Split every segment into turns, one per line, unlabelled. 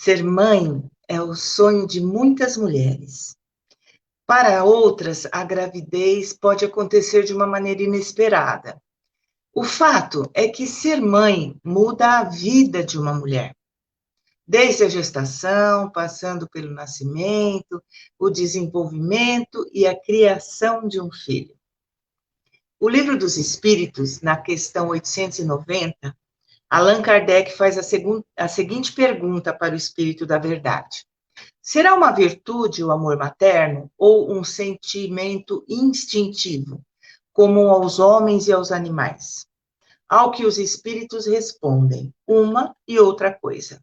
Ser mãe é o sonho de muitas mulheres. Para outras, a gravidez pode acontecer de uma maneira inesperada. O fato é que ser mãe muda a vida de uma mulher, desde a gestação, passando pelo nascimento, o desenvolvimento e a criação de um filho. O Livro dos Espíritos, na questão 890, Allan Kardec faz a seguinte pergunta para o Espírito da Verdade: será uma virtude o amor materno ou um sentimento instintivo, comum aos homens e aos animais? Ao que os espíritos respondem, uma e outra coisa.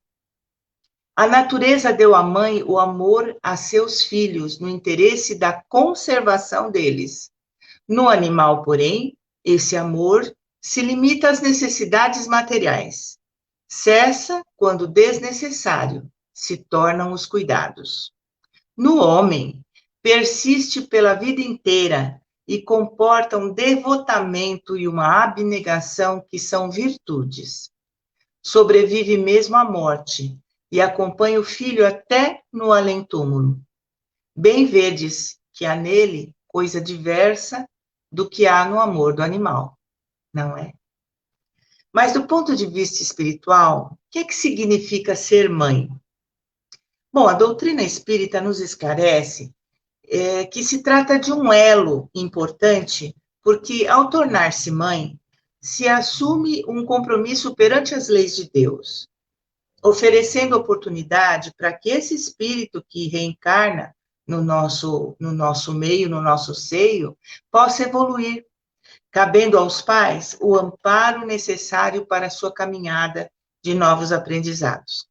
A natureza deu à mãe o amor a seus filhos no interesse da conservação deles. No animal, porém, esse amor se limita às necessidades materiais. Cessa quando desnecessário se tornam os cuidados. No homem, persiste pela vida inteira e comporta um devotamento e uma abnegação que são virtudes. Sobrevive mesmo à morte e acompanha o filho até no além-túmulo. Bem vedes que há nele coisa diversa do que há no amor do animal, não é? Mas do ponto de vista espiritual, o que significa ser mãe? Bom, a doutrina espírita nos esclarece que se trata de um elo importante, porque ao tornar-se mãe, se assume um compromisso perante as leis de Deus, oferecendo oportunidade para que esse espírito que reencarna no nosso meio, no nosso seio, possa evoluir, cabendo aos pais o amparo necessário para a sua caminhada de novos aprendizados.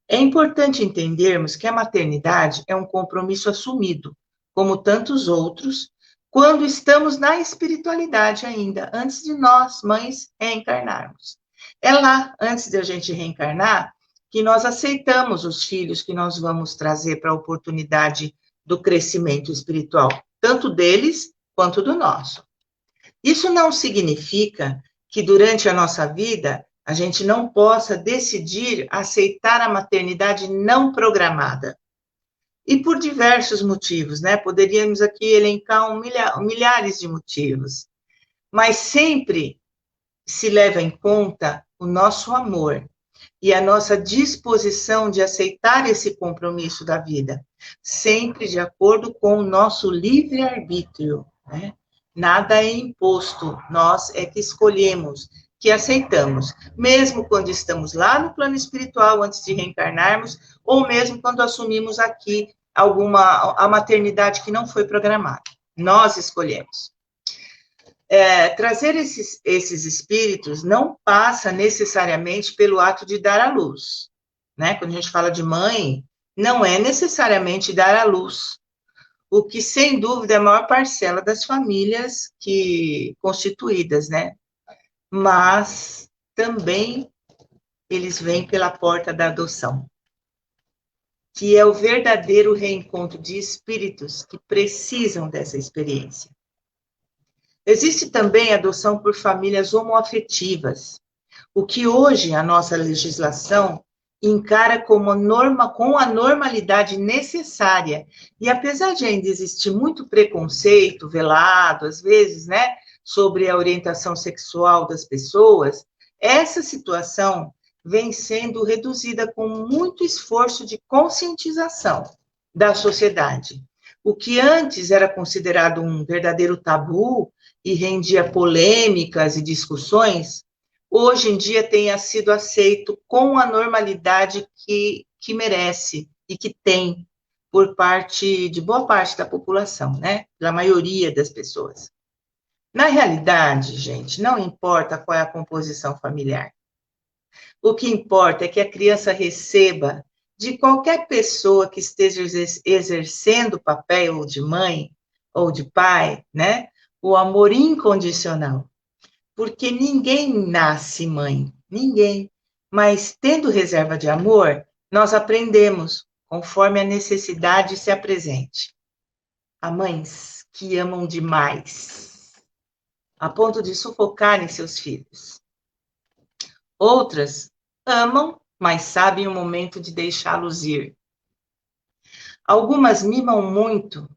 É importante entendermos que a maternidade é um compromisso assumido, como tantos outros, quando estamos na espiritualidade ainda, antes de nós, mães, reencarnarmos. É lá, antes de a gente reencarnar, que nós aceitamos os filhos que nós vamos trazer para a oportunidade do crescimento espiritual, tanto deles quanto do nosso. Isso não significa que durante a nossa vida a gente não possa decidir aceitar a maternidade não programada. E por diversos motivos, né? Poderíamos aqui elencar milhares de motivos. Mas sempre se leva em conta o nosso amor e a nossa disposição de aceitar esse compromisso da vida, sempre de acordo com o nosso livre-arbítrio, né? Nada é imposto, nós é que escolhemos, que aceitamos, mesmo quando estamos lá no plano espiritual, antes de reencarnarmos, ou mesmo quando assumimos aqui a maternidade que não foi programada. Nós escolhemos. Trazer esses espíritos não passa necessariamente pelo ato de dar à luz, né? Quando a gente fala de mãe, não é necessariamente dar à luz, o que, sem dúvida, é a maior parcela das famílias constituídas, né? Mas também eles vêm pela porta da adoção, que é o verdadeiro reencontro de espíritos que precisam dessa experiência. Existe também a adoção por famílias homoafetivas, o que hoje a nossa legislação encara com a normalidade necessária. E apesar de ainda existir muito preconceito velado, às vezes, né, sobre a orientação sexual das pessoas, essa situação vem sendo reduzida com muito esforço de conscientização da sociedade. O que antes era considerado um verdadeiro tabu e rendia polêmicas e discussões, hoje em dia tenha sido aceito com a normalidade que merece e que tem por parte de boa parte da população, né? Da maioria das pessoas. Na realidade, gente, não importa qual é a composição familiar. O que importa é que a criança receba de qualquer pessoa que esteja exercendo o papel de mãe ou de pai, né? O amor incondicional. Porque ninguém nasce mãe, ninguém. Mas tendo reserva de amor, nós aprendemos conforme a necessidade se apresente. Há mães que amam demais, a ponto de sufocarem seus filhos. Outras amam mas sabem o momento de deixá-los ir. Algumas mimam muito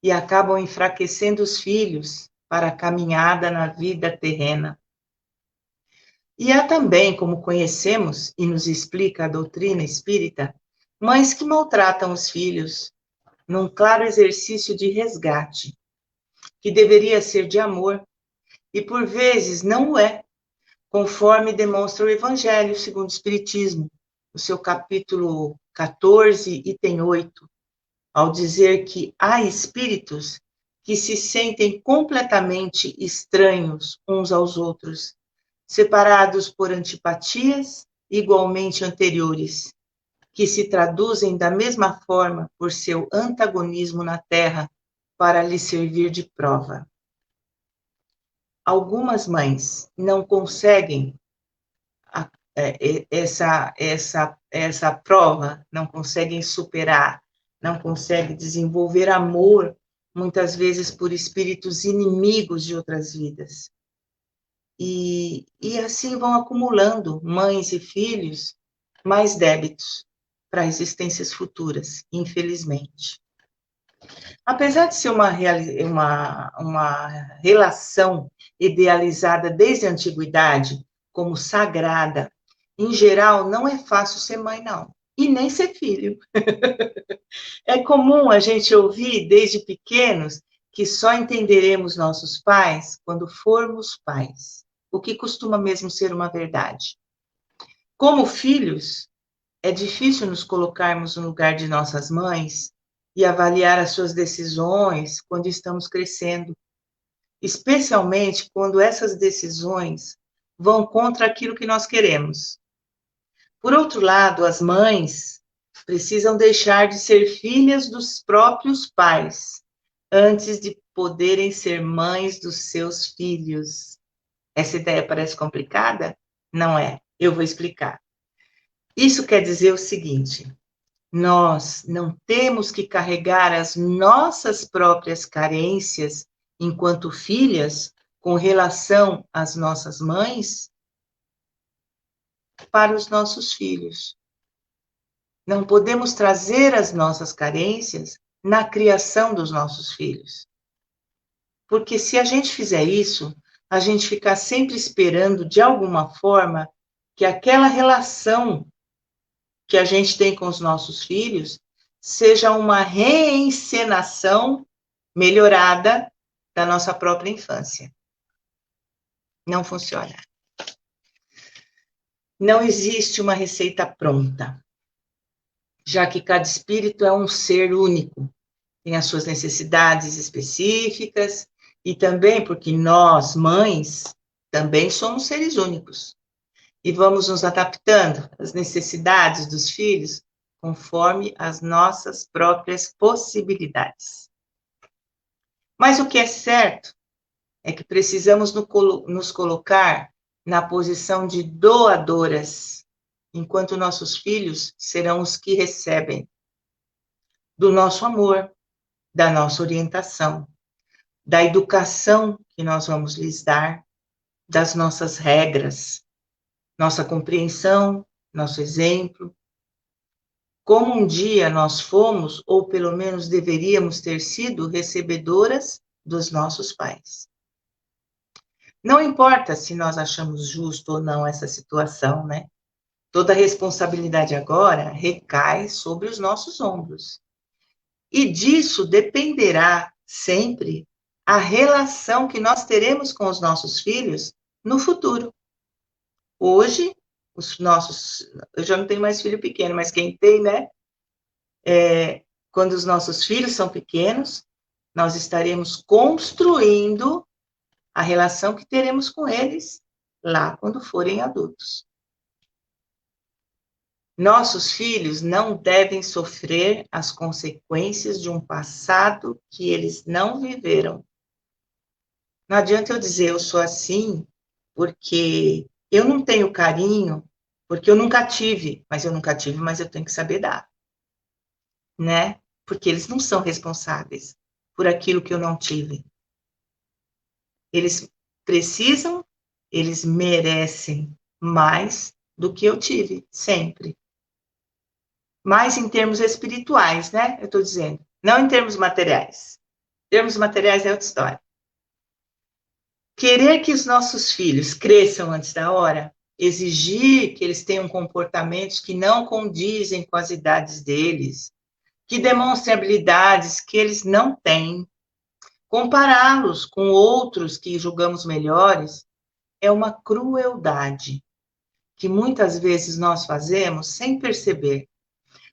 e acabam enfraquecendo os filhos para a caminhada na vida terrena. E há também, como conhecemos e nos explica a doutrina espírita, mães que maltratam os filhos num claro exercício de resgate, que deveria ser de amor, e por vezes não o é, conforme demonstra o Evangelho segundo o Espiritismo, no seu capítulo 14, item 8, ao dizer que há espíritos que se sentem completamente estranhos uns aos outros, separados por antipatias igualmente anteriores, que se traduzem da mesma forma por seu antagonismo na Terra para lhe servir de prova. Algumas mães não conseguem essa prova, não conseguem superar, não conseguem desenvolver amor, muitas vezes por espíritos inimigos de outras vidas. E assim vão acumulando, mães e filhos, mais débitos para existências futuras, infelizmente. Apesar de ser uma relação idealizada desde a antiguidade como sagrada, em geral não é fácil ser mãe, não. E nem ser filho. É comum a gente ouvir desde pequenos que só entenderemos nossos pais quando formos pais, o que costuma mesmo ser uma verdade. Como filhos, é difícil nos colocarmos no lugar de nossas mães e avaliar as suas decisões quando estamos crescendo, especialmente quando essas decisões vão contra aquilo que nós queremos. Por outro lado, as mães precisam deixar de ser filhas dos próprios pais antes de poderem ser mães dos seus filhos. Essa ideia parece complicada? Não é. Eu vou explicar. Isso quer dizer o seguinte: nós não temos que carregar as nossas próprias carências enquanto filhas com relação às nossas mães para os nossos filhos. Não podemos trazer as nossas carências na criação dos nossos filhos. Porque se a gente fizer isso, a gente ficar sempre esperando, de alguma forma, que aquela relação que a gente tem com os nossos filhos seja uma reencenação melhorada da nossa própria infância. Não funciona. Não existe uma receita pronta, já que cada espírito é um ser único, tem as suas necessidades específicas, e também porque nós, mães, também somos seres únicos. E vamos nos adaptando às necessidades dos filhos conforme as nossas próprias possibilidades. Mas o que é certo é que precisamos nos colocar na posição de doadoras, enquanto nossos filhos serão os que recebem do nosso amor, da nossa orientação, da educação que nós vamos lhes dar, das nossas regras, nossa compreensão, nosso exemplo, como um dia nós fomos, ou pelo menos deveríamos ter sido, recebedoras dos nossos pais. Não importa se nós achamos justo ou não essa situação, né? Toda a responsabilidade agora recai sobre os nossos ombros. E disso dependerá sempre a relação que nós teremos com os nossos filhos no futuro. Hoje, eu já não tenho mais filho pequeno, mas quem tem, né? Quando os nossos filhos são pequenos, nós estaremos construindo a relação que teremos com eles lá quando forem adultos. Nossos filhos não devem sofrer as consequências de um passado que eles não viveram. Não adianta eu dizer eu sou assim porque eu não tenho carinho, porque eu nunca tive, mas eu tenho que saber dar, né? Porque eles não são responsáveis por aquilo que eu não tive. Eles precisam, eles merecem mais do que eu tive, sempre. Mas em termos espirituais, né? Eu estou dizendo, não em termos materiais. Em termos materiais é outra história. Querer que os nossos filhos cresçam antes da hora, exigir que eles tenham comportamentos que não condizem com as idades deles, que demonstrem habilidades que eles não têm, compará-los com outros que julgamos melhores, é uma crueldade que muitas vezes nós fazemos sem perceber,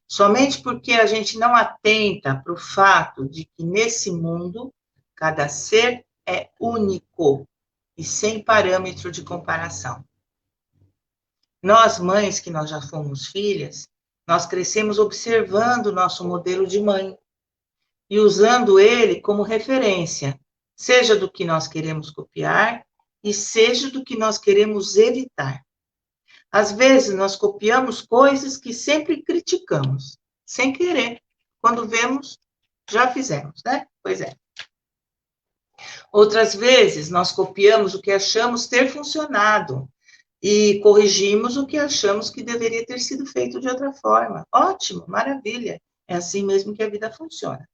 somente porque a gente não atenta para o fato de que nesse mundo cada ser é único e sem parâmetro de comparação. Nós, mães, que nós já fomos filhas, nós crescemos observando o nosso modelo de mãe e usando ele como referência, seja do que nós queremos copiar e seja do que nós queremos evitar. Às vezes, nós copiamos coisas que sempre criticamos, sem querer. Quando vemos, já fizemos, né? Pois é. Outras vezes, nós copiamos o que achamos ter funcionado e corrigimos o que achamos que deveria ter sido feito de outra forma. Ótimo, maravilha. É assim mesmo que a vida funciona.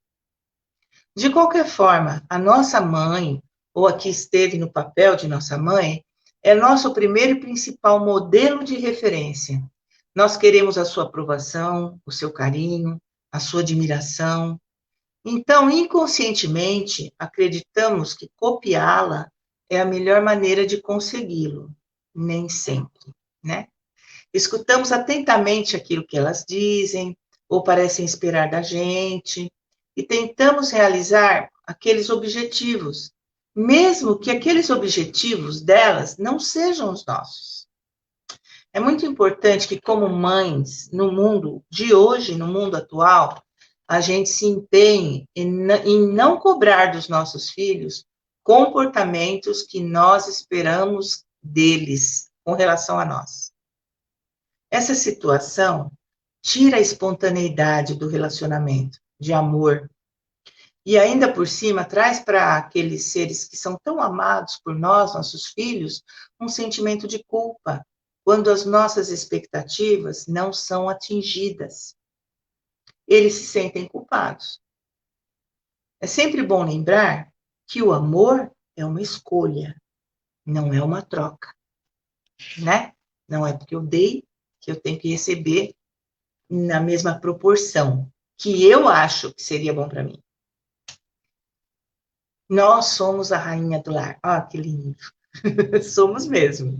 De qualquer forma, a nossa mãe, ou a que esteve no papel de nossa mãe, é nosso primeiro e principal modelo de referência. Nós queremos a sua aprovação, o seu carinho, a sua admiração. Então, inconscientemente, acreditamos que copiá-la é a melhor maneira de consegui-lo. Nem sempre, né? Escutamos atentamente aquilo que elas dizem, ou parecem esperar da gente, e tentamos realizar aqueles objetivos, mesmo que aqueles objetivos delas não sejam os nossos. É muito importante que, como mães, no mundo de hoje, no mundo atual, a gente se empenhe em não cobrar dos nossos filhos comportamentos que nós esperamos deles com relação a nós. Essa situação tira a espontaneidade do relacionamento, de amor, e ainda por cima traz para aqueles seres que são tão amados por nós, nossos filhos, um sentimento de culpa, quando as nossas expectativas não são atingidas. Eles se sentem culpados. É sempre bom lembrar que o amor é uma escolha, não é uma troca, né? Não é porque eu dei que eu tenho que receber na mesma proporção que eu acho que seria bom para mim. Nós somos a rainha do lar. Ah, que lindo. Somos mesmo.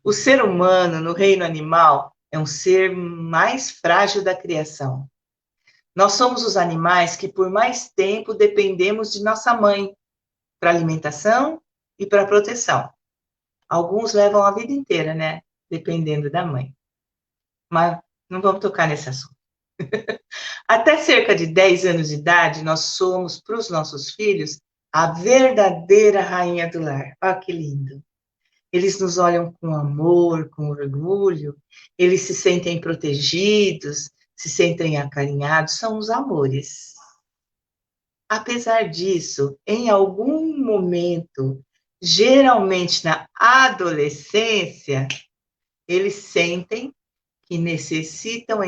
O ser humano, no reino animal, é um ser mais frágil da criação. Nós somos os animais que por mais tempo dependemos de nossa mãe para alimentação e para proteção. Alguns levam a vida inteira, né? Dependendo da mãe. Mas não vamos tocar nesse assunto. Até cerca de 10 anos de idade, nós somos, para os nossos filhos, a verdadeira rainha do lar. Olha que lindo. Eles nos olham com amor, com orgulho, eles se sentem protegidos, se sentem acarinhados, são os amores. Apesar disso, em algum momento, geralmente na adolescência, eles sentem que necessitam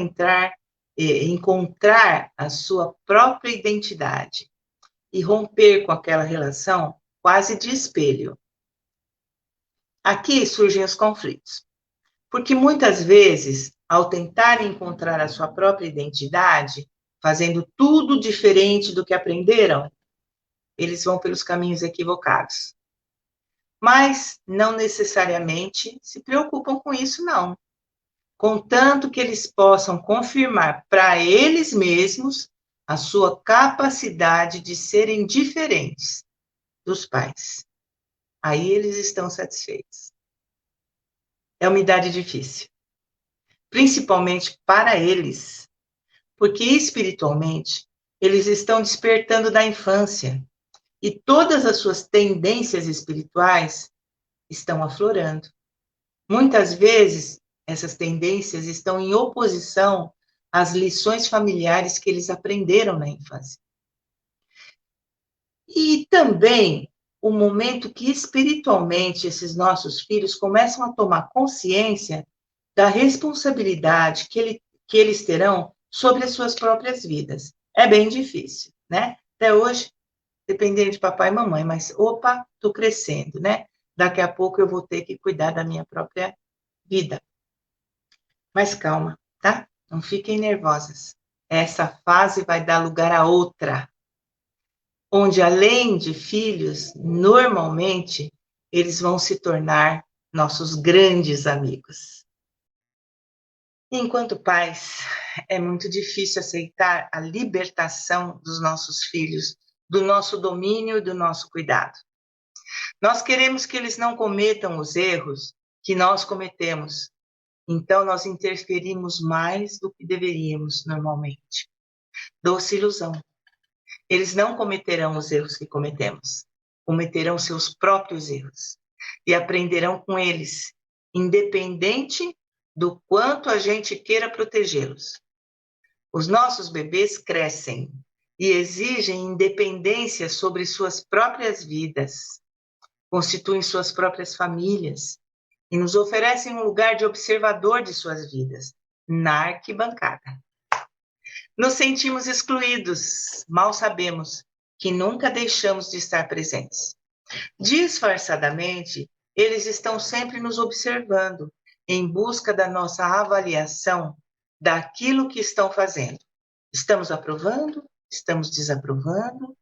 encontrar a sua própria identidade e romper com aquela relação quase de espelho. Aqui surgem os conflitos, porque muitas vezes, ao tentar encontrar a sua própria identidade, fazendo tudo diferente do que aprenderam, eles vão pelos caminhos equivocados. Mas não necessariamente se preocupam com isso, não. Contanto que eles possam confirmar para eles mesmos a sua capacidade de serem diferentes dos pais. Aí eles estão satisfeitos. É uma idade difícil, principalmente para eles, porque espiritualmente eles estão despertando da infância e todas as suas tendências espirituais estão aflorando. Muitas vezes, essas tendências estão em oposição às lições familiares que eles aprenderam na infância. E também o momento que espiritualmente esses nossos filhos começam a tomar consciência da responsabilidade que eles terão sobre as suas próprias vidas. É bem difícil, né? Até hoje, dependendo de papai e mamãe, mas opa, estou crescendo, né? Daqui a pouco eu vou ter que cuidar da minha própria vida. Mas calma, tá? Não fiquem nervosas. Essa fase vai dar lugar a outra, onde além de filhos, normalmente eles vão se tornar nossos grandes amigos. Enquanto pais, é muito difícil aceitar a libertação dos nossos filhos, do nosso domínio e do nosso cuidado. Nós queremos que eles não cometam os erros que nós cometemos, então nós interferimos mais do que deveríamos normalmente. Doce ilusão. Eles não cometerão os erros que cometemos, cometerão seus próprios erros e aprenderão com eles, independente do quanto a gente queira protegê-los. Os nossos bebês crescem e exigem independência sobre suas próprias vidas, constituem suas próprias famílias e nos oferecem um lugar de observador de suas vidas, na arquibancada. Nos sentimos excluídos, mal sabemos que nunca deixamos de estar presentes. Disfarçadamente, eles estão sempre nos observando, em busca da nossa avaliação daquilo que estão fazendo. Estamos aprovando? Estamos desaprovando?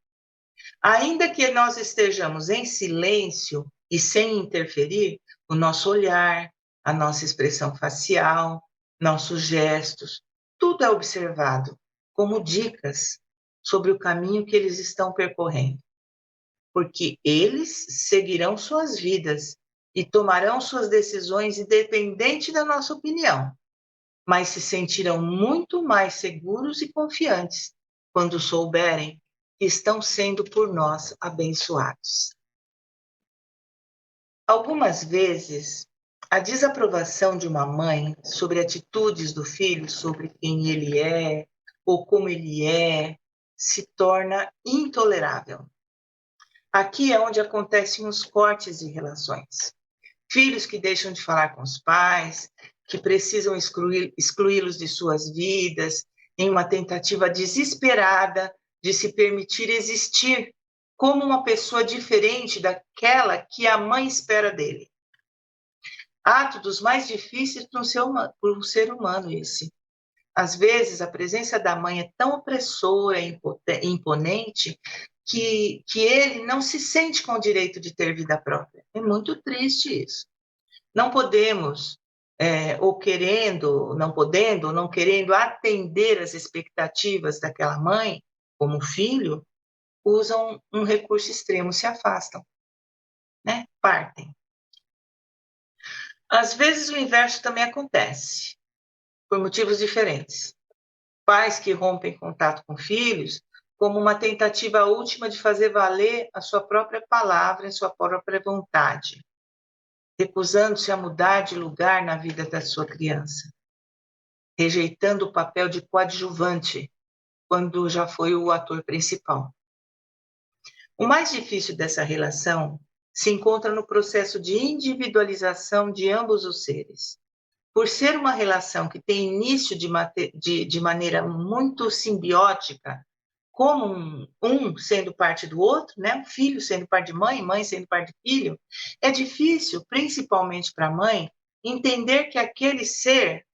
Ainda que nós estejamos em silêncio e sem interferir, o nosso olhar, a nossa expressão facial, nossos gestos, tudo é observado como dicas sobre o caminho que eles estão percorrendo. Porque eles seguirão suas vidas e tomarão suas decisões independente da nossa opinião, mas se sentirão muito mais seguros e confiantes quando souberem que estão sendo por nós abençoados. Algumas vezes, a desaprovação de uma mãe sobre atitudes do filho, sobre quem ele é ou como ele é, se torna intolerável. Aqui é onde acontecem os cortes de relações. Filhos que deixam de falar com os pais, que precisam excluí-los de suas vidas, em uma tentativa desesperada de se permitir existir como uma pessoa diferente daquela que a mãe espera dele. Ato dos mais difíceis para um ser humano esse. Às vezes, a presença da mãe é tão opressora e imponente que ele não se sente com o direito de ter vida própria. É muito triste isso. Não podemos, ou querendo, não podendo, ou não querendo atender às expectativas daquela mãe, como filho, usam um recurso extremo, se afastam, né? Partem. Às vezes o inverso também acontece, por motivos diferentes. Pais que rompem contato com filhos como uma tentativa última de fazer valer a sua própria palavra e sua própria vontade, recusando-se a mudar de lugar na vida da sua criança, rejeitando o papel de coadjuvante quando já foi o ator principal. O mais difícil dessa relação se encontra no processo de individualização de ambos os seres. Por ser uma relação que tem início de maneira muito simbiótica, como um sendo parte do outro, né? Um filho sendo parte de mãe, mãe sendo parte de filho, é difícil, principalmente para a mãe, entender que aquele ser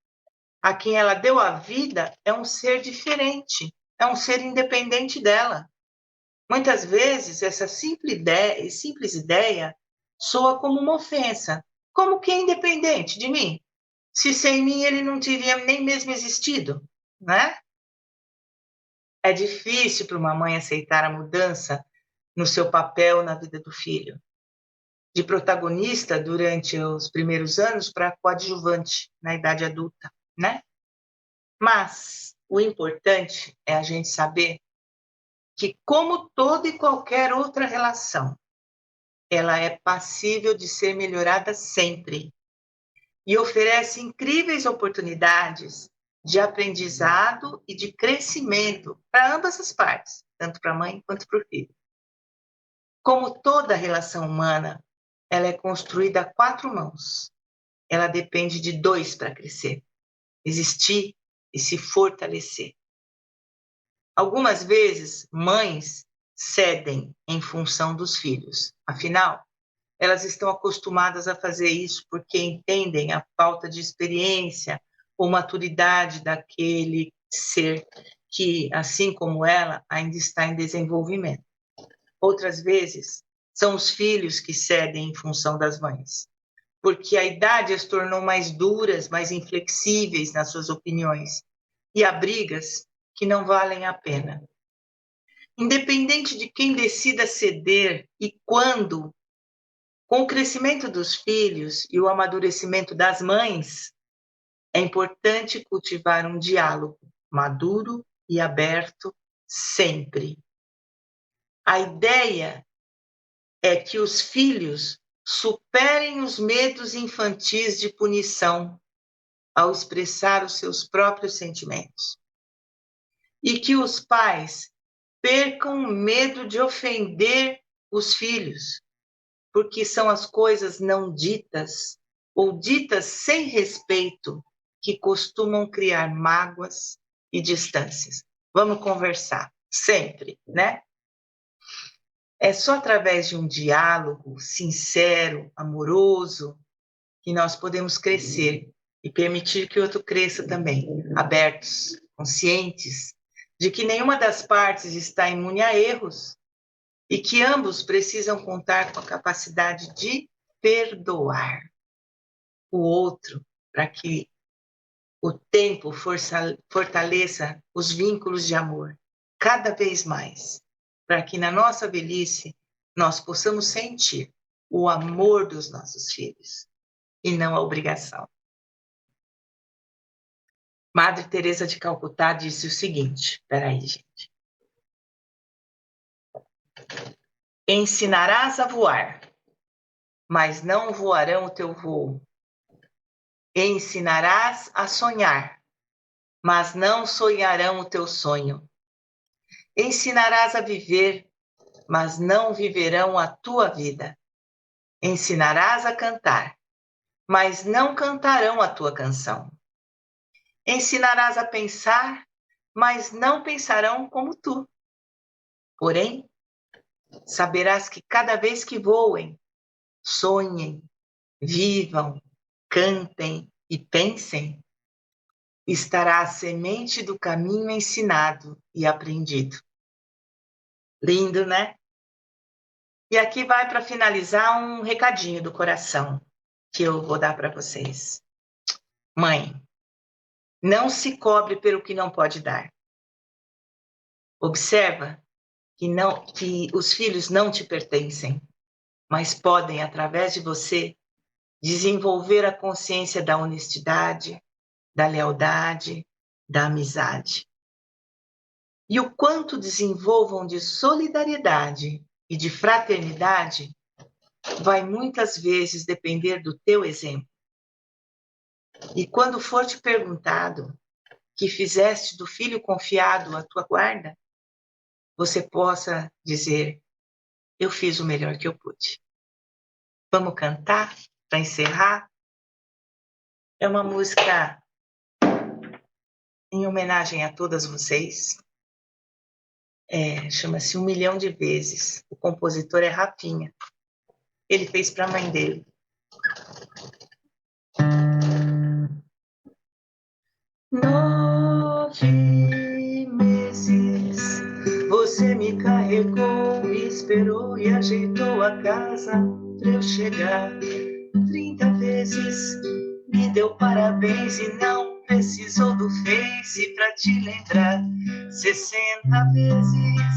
a quem ela deu a vida é um ser diferente, é um ser independente dela. Muitas vezes, essa simples ideia soa como uma ofensa. Como que é independente de mim? Se sem mim ele não teria nem mesmo existido, né? É difícil para uma mãe aceitar a mudança no seu papel na vida do filho, de protagonista durante os primeiros anos para coadjuvante na idade adulta, né? Mas o importante é a gente saber que, como toda e qualquer outra relação, ela é passível de ser melhorada sempre e oferece incríveis oportunidades de aprendizado e de crescimento para ambas as partes, tanto para a mãe quanto para o filho. Como toda relação humana, ela é construída a quatro mãos. ela depende de dois para crescer, existir e se fortalecer. Algumas vezes, mães cedem em função dos filhos. Afinal, elas estão acostumadas a fazer isso porque entendem a falta de experiência ou maturidade daquele ser que, assim como ela, ainda está em desenvolvimento. Outras vezes, são os filhos que cedem em função das mães, porque a idade as tornou mais duras, mais inflexíveis nas suas opiniões, e há brigas que não valem a pena. Independente de quem decida ceder e quando, com o crescimento dos filhos e o amadurecimento das mães, é importante cultivar um diálogo maduro e aberto sempre. A ideia é que os filhos superem os medos infantis de punição ao expressar os seus próprios sentimentos. E que os pais percam o medo de ofender os filhos, porque são as coisas não ditas ou ditas sem respeito que costumam criar mágoas e distâncias. Vamos conversar, sempre, né? É só através de um diálogo sincero, amoroso, que nós podemos crescer e permitir que o outro cresça também, abertos, conscientes de que nenhuma das partes está imune a erros e que ambos precisam contar com a capacidade de perdoar o outro para que o tempo fortaleça os vínculos de amor cada vez mais, para que na nossa velhice nós possamos sentir o amor dos nossos filhos e não a obrigação. Madre Teresa de Calcutá disse o seguinte, peraí, gente. Ensinarás a voar, mas não voarão o teu voo. Ensinarás a sonhar, mas não sonharão o teu sonho. Ensinarás a viver, mas não viverão a tua vida. Ensinarás a cantar, mas não cantarão a tua canção. Ensinarás a pensar, mas não pensarão como tu. Porém, saberás que cada vez que voem, sonhem, vivam, cantem e pensem, estará a semente do caminho ensinado e aprendido. Lindo, né? E aqui vai para finalizar um recadinho do coração que eu vou dar para vocês. Mãe, não se cobre pelo que não pode dar. Observa que os filhos não te pertencem, mas podem, através de você, desenvolver a consciência da honestidade, da lealdade, da amizade. E o quanto desenvolvam de solidariedade e de fraternidade vai muitas vezes depender do teu exemplo. E quando for te perguntado que fizeste do filho confiado a tua guarda, você possa dizer, eu fiz o melhor que eu pude. Vamos cantar para encerrar? É uma música em homenagem a todas vocês. Chama-se 1.000.000 de Vezes. O compositor é Rafinha. Ele fez para a mãe dele. 9 meses você me carregou, me esperou e ajeitou a casa para eu chegar. 30 vezes me deu parabéns e não precisou do Face pra te lembrar. 60 vezes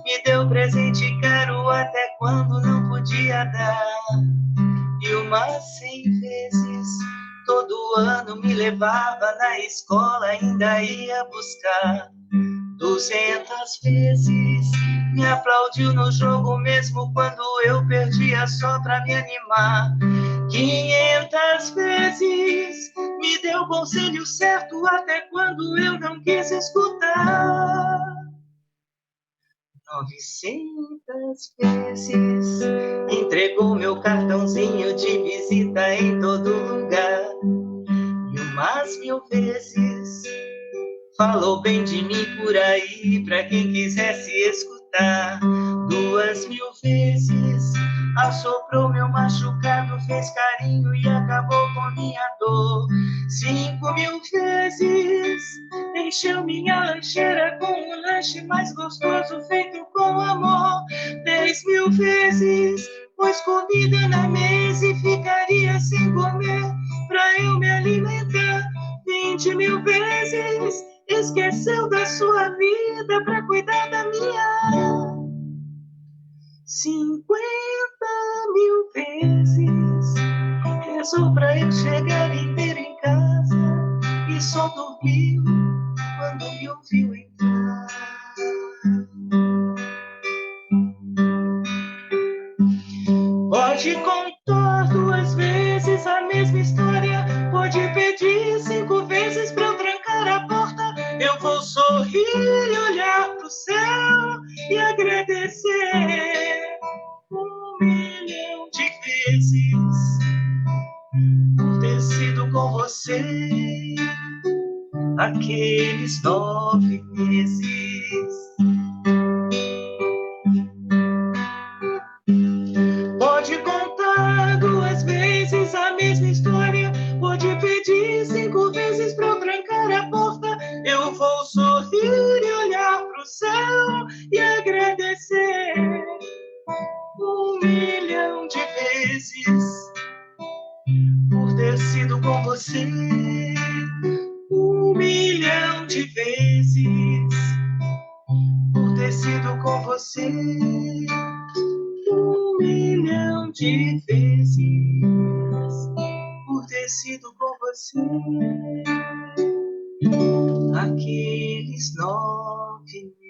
me deu presente caro até quando não podia dar. E umas 100 vezes todo ano me levava na escola, ainda ia buscar. 200 vezes me aplaudiu no jogo mesmo quando eu perdia só pra me animar. 500 vezes me deu o conselho certo até quando eu não quis escutar. 900 vezes entregou meu cartãozinho de visita em todo lugar. 2000 vezes. Falou bem de mim por aí, pra quem quisesse escutar. 2000 vezes assoprou meu machucado, fez carinho e acabou com minha dor. 5000 vezes encheu minha lancheira com um lanche mais gostoso feito com amor. 10.000 vezes pôs comida na mesa e ficaria sem comer pra eu me alimentar. 20.000 vezes esqueceu da sua vida pra cuidar da minha. 50.000 vezes rezou pra eu chegar inteiro em casa e só dormiu quando me ouviu entrar. Pode contar 2 vezes a mesma história, pode pedir 5 vezes pra eu trancar a porta. Eu vou sorrir e olhar pro céu e agradecer 1.000.000 de vezes por ter sido com você aqueles 9 meses. Pode contar 2 vezes a mesma história, pode pedir 5 vezes pra eu trancar a porta. Eu vou sorrir e olhar pro céu e agradecer 1.000.000 de vezes por ter sido com você 1.000.000 de vezes por ter sido com você 1.000.000 de vezes por ter sido com você aqueles 9 meses.